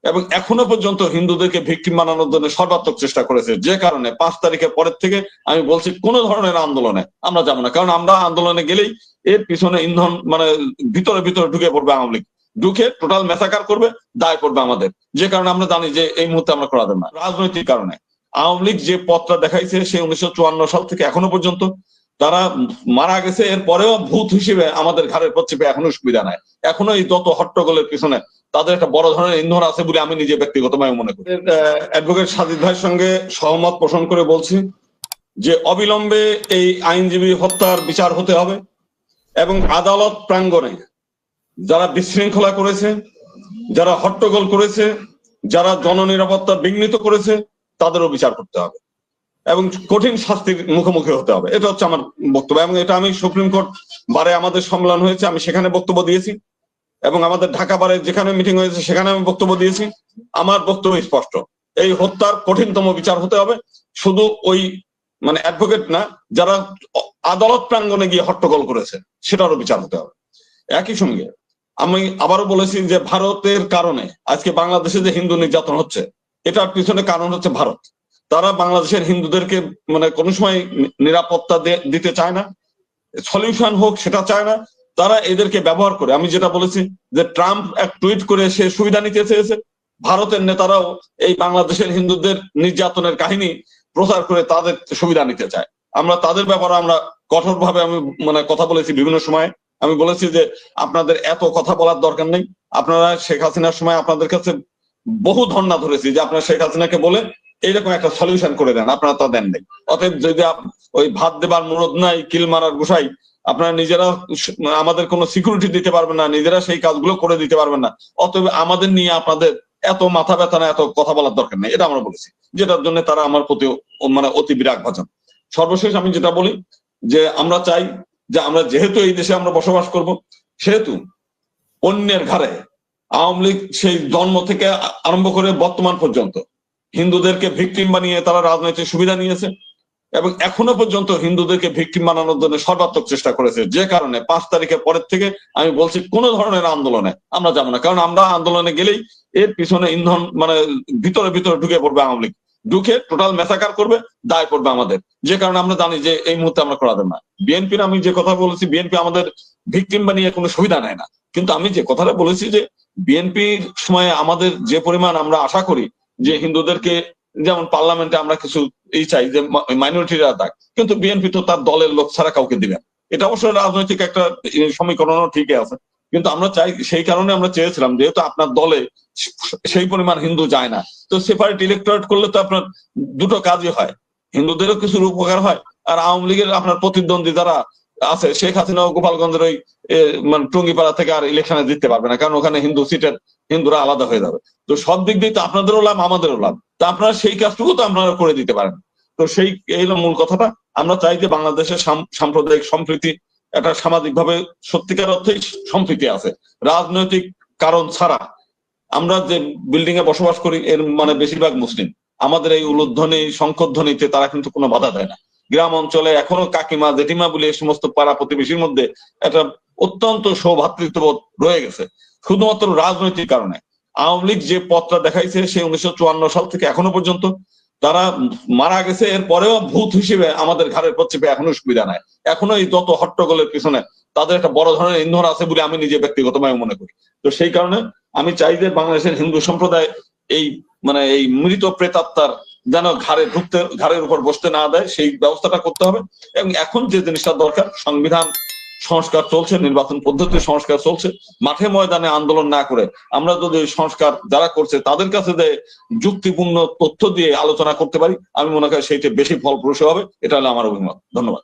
এবং এখনো পর্যন্ত হিন্দুদেরকে ভিকটিম বানানোর জন্য সর্বাত্মক চেষ্টা করেছে, যে কারণে 5 তারিখের পরের থেকে আমি বলছি কোনো ধরনের আন্দোলনে আমরা যাবো না। কারণ আমরা আন্দোলনে গেলেই এর পিছনে ইন্ধন মানে ভিতরে ভিতরে ঢুকে পড়বে আওয়ামী লীগ, ঢুকে টোটাল মেসাকার করবে, দায় পড়বে আমাদের। যে কারণে আমরা জানি যে এই মুহূর্তে আমরা করা দেব না। রাজনৈতিক কারণে আওয়ামী লীগ যে পথটা দেখাইছে সেই 1954 সাল থেকে এখনো পর্যন্ত তারা মারা গেছে, এর পরেও ভূত হিসেবে আমাদের ঘাড়ের পর চেপে এখনো সুবিধা নেয়। এখনো এই যত হট্টগোলের পিছনে তাদের একটা বড় ধরনের ইন্ধন আছে বলে আমি নিজে ব্যক্তিগতভাবে মনে করি। অ্যাডভোকেট সাজিদ ভাইয়ের সঙ্গে সহমত পোষণ করে বলছি যে অবিলম্বে এই আইনজীবী হত্যার বিচার হতে হবে এবং আদালত প্রাঙ্গণে যারা বিশৃঙ্খলা করেছে, যারা হট্টগোল করেছে, যারা জননিরাপত্তা বিঘ্নিত করেছে তাদেরও বিচার করতে হবে এবং কঠিন শাস্তির মুখোমুখি হতে হবে। এটা হচ্ছে আমার বক্তব্য এবং এটা আমি সুপ্রিম কোর্ট বারে আমাদের সম্মেলন হয়েছে, আমি সেখানে বক্তব্য দিয়েছি এবং আমাদের ঢাকা বারে যেখানে মিটিং হয়েছে সেখানে আমি বক্তব্য দিয়েছি। আমার বক্তব্য স্পষ্ট, এই হত্যার কঠিনতম বিচার হতে হবে। শুধু ওই মানে অ্যাডভোকেট না, যারা আদালত প্রাঙ্গণে গিয়ে হট্টগোল করেছে সেটারও বিচার হতে হবে। একই সঙ্গে আমি আবারও বলেছি যে ভারতের কারণে আজকে বাংলাদেশে যে হিন্দু নির্যাতন হচ্ছে এটার পিছনে কারণ হচ্ছে ভারত। তারা বাংলাদেশের হিন্দুদেরকে মানে কোনো সময় নিরাপত্তা দিতে চায় না, সলিউশন হোক সেটা চায় না, তারা এদেরকে ব্যবহার করে। আমি যেটা বলেছি যে ট্রাম্প এক টুইট করে সে সুবিধা নিতে চেয়েছে, ভারতের নেতারাও এই বাংলাদেশের হিন্দুদের নির্যাতনের কাহিনী প্রচার করে তাদের সুবিধা নিতে চায়। আমরা তাদের ব্যাপারে আমরা কঠোরভাবে আমি মানে কথা বলেছি বিভিন্ন সময়। আমি বলেছি যে আপনাদের এত কথা বলার দরকার নেই, আপনারা শেখ হাসিনার সময় আপনাদের কাছে বহু ধর্ণা ধরেছি যে আপনারা শেখ হাসিনাকে বলে এইরকম একটা সলিউশন করে দেন, আপনারা তা দেন নাই। অতএব যদি ওই ভাত দেবার মুরদ নাই কিল মারার গোসাই, আপনারা নিজেরা আমাদের কোনো সিকিউরিটি দিতে পারবেন না, নিজেরা সেই কাজগুলো করে দিতে পারবেন না, অতএব আমাদের নিয়ে আপনাদের এত মাথা ব্যথা না, এত কথা বলার দরকার নেই, এটা আমরা বলেছি। যেটার জন্য তারা আমার প্রতি মানে অতি বিরাগ ভাজন। সর্বশেষ আমি যেটা বলি যে আমরা চাই যে আমরা যেহেতু এই দেশে আমরা বসবাস করব, সেহেতু অন্যের ঘাড়ে আওয়ামী লীগ সেই জন্ম থেকে আরম্ভ করে বর্তমান পর্যন্ত হিন্দুদেরকে ভিকটিম বানিয়ে তারা রাজনৈতিক সুবিধা নিয়েছে এবং এখনো পর্যন্ত হিন্দুদেরকে ভিকটিম বানানোর জন্য সর্বাত্মক চেষ্টা করেছে। যে কারণে 5 তারিখের পরের থেকে আমি বলছি কোনো ধরনের আন্দোলনে আমরা যাবো না। কারণ আমরা আন্দোলনে গেলেই এর পিছনে ইন্ধন মানে ভিতরে ভিতরে ঢুকে পড়বে আওয়ামী লীগ, ঢুকে টোটাল মেসাকার করবে, দায় পড়বে আমাদের। যে কারণে আমরা জানি যে এই মুহূর্তে আমরা করা দেব না। বিএনপির আমি যে কথা বলেছি, বিএনপি আমাদের ভিকটিম বানিয়ে কোনো সুবিধা নেয় না, কিন্তু আমি যে কথাটা বলেছি যে বিএনপির সময় আমাদের যে পরিমাণ আমরা আশা করি যে হিন্দুদেরকে যেমন পার্লামেন্টে আমরা কিছু চাই যে মাইনরিটিরা থাক, কিন্তু বিএনপি তো তার দলের লোক ছাড়া কাউকে দিবেন। এটা অবশ্য রাজনৈতিক একটা সমীকরণও ঠিকই আছে, কিন্তু আমরা চাই, সেই কারণে আমরা চেয়েছিলাম যেহেতু আপনার দলে সেই পরিমাণ হিন্দু যায় না, তো সেপারেট ইলেকটোরেট করলে তো আপনার দুটো কাজই হয়, হিন্দুদেরও কিছুর উপকার হয় আর আওয়ামী লীগের আপনার প্রতিদ্বন্দ্বী যারা আছে শেখ হাসিনা ও গোপালগঞ্জের ওই মানে টুঙ্গিপাড়া থেকে আর ইলেকশনে জিততে পারবে না, কারণ ওখানে হিন্দু সিটের হিন্দুরা আলাদা হয়ে যাবে। তো সব দিক দিয়ে তো আপনাদেরও লাভ আমাদেরও লাভ, তা আপনারা সেই কাজটুকু তো আপনারা করে দিতে পারেন। তো সেই এই হলো মূল কথাটা। আমরা চাই যে বাংলাদেশের সাম্প্রদায়িক সম্প্রীতি, একটা সামাজিক ভাবে সত্যিকার অর্থেই সম্প্রীতি আছে, রাজনৈতিক কারণ ছাড়া। আমরা যে বিল্ডিং এ বসবাস করি এর মানে বেশিরভাগ মুসলিম, আমাদের এই উলুধ্বনি শঙ্খধ্বনিতে তারা কিন্তু কোনো বাধা দেয় না। গ্রাম অঞ্চলে এখনো কাকিমা জেঠিমা বলে এই সমস্ত পাড়া প্রতিবেশীর মধ্যে একটা অত্যন্ত সৌভ্রাতৃত্ববোধ রয়ে গেছে, শুধুমাত্র রাজনৈতিক কারণে। আওয়ামী লীগ যে পথটা দেখাইছে সেই 1954 সাল থেকে এখনো পর্যন্ত তারা মারা গেছে, এর পরেও ভূত হিসেবে আমাদের ঘাড়ের পর চেপে এখনো সুবিধা নেয়। এখনো এই যত হট্টগোলের পিছনে তাদের একটা বড় ধরনের ইন্ধন আছে বলে আমি নিজে ব্যক্তিগতভাবে মনে করি। তো সেই কারণে আমি চাই যে বাংলাদেশের হিন্দু সম্প্রদায় এই মানে এই মৃত প্রেতাত্মার যেন ঘাড়ের উপর বসতে না দেয়, সেই ব্যবস্থাটা করতে হবে। এবং এখন যে জিনিসটা দরকার, সংবিধান সংস্কার চলছে, নির্বাচন পদ্ধতি সংস্কার চলছে, মাঠে ময়দানে আন্দোলন না করে আমরা যদি সংস্কার যারা করছে তাদের কাছে যে যুক্তিপূর্ণ তথ্য দিয়ে আলোচনা করতে পারি, আমি মনে করি সেইটা বেশি ফলপ্রসূ হবে। এটা হলো আমার অভিমত। ধন্যবাদ।